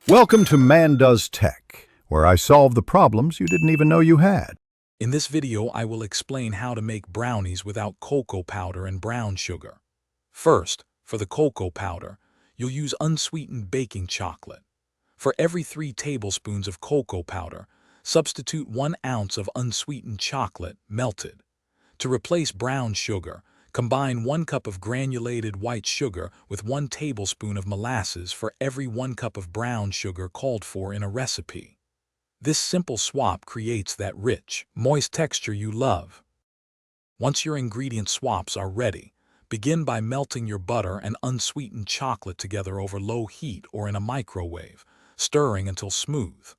Welcome to Man Does Tech, where I solve the problems you didn't even know you had. In this video, I will explain how to make brownies without cocoa powder and brown sugar. First, for the cocoa powder, you'll use unsweetened baking chocolate. For every 3 tablespoons of cocoa powder, substitute 1 ounce of unsweetened chocolate, melted. To replace brown sugar, combine 1 cup of granulated white sugar with 1 tablespoon of molasses for every 1 cup of brown sugar called for in a recipe. This simple swap creates that rich, moist texture you love. Once your ingredient swaps are ready, begin by melting your butter and unsweetened chocolate together over low heat or in a microwave, stirring until smooth.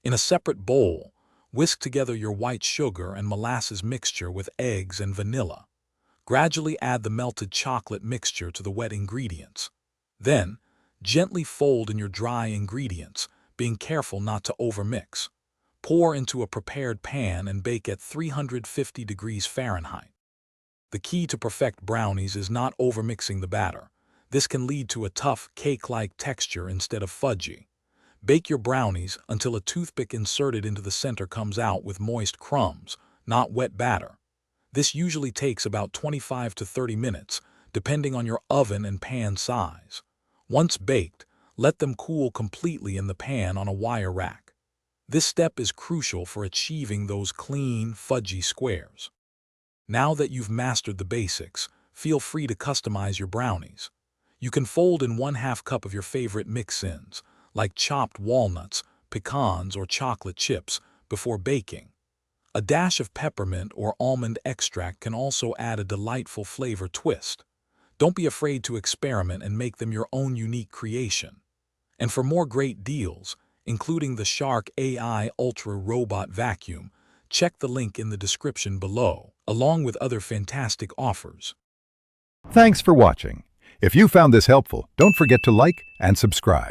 In a separate bowl, whisk together your white sugar and molasses mixture with eggs and vanilla. Gradually add the melted chocolate mixture to the wet ingredients. Then, gently fold in your dry ingredients, being careful not to overmix. Pour into a prepared pan and bake at 350 degrees Fahrenheit. The key to perfect brownies is not overmixing the batter. This can lead to a tough, cake-like texture instead of fudgy. Bake your brownies until a toothpick inserted into the center comes out with moist crumbs, not wet batter. This usually takes about 25 to 30 minutes, depending on your oven and pan size. Once baked, let them cool completely in the pan on a wire rack. This step is crucial for achieving those clean, fudgy squares. Now that you've mastered the basics, feel free to customize your brownies. You can fold in 1/2 cup of your favorite mix-ins, like chopped walnuts, pecans, or chocolate chips, before baking. A dash of peppermint or almond extract can also add a delightful flavor twist. Don't be afraid to experiment and make them your own unique creation. And for more great deals, including the Shark AI Ultra Robot Vacuum, check the link in the description below, along with other fantastic offers. Thanks for watching. If you found this helpful, don't forget to like and subscribe.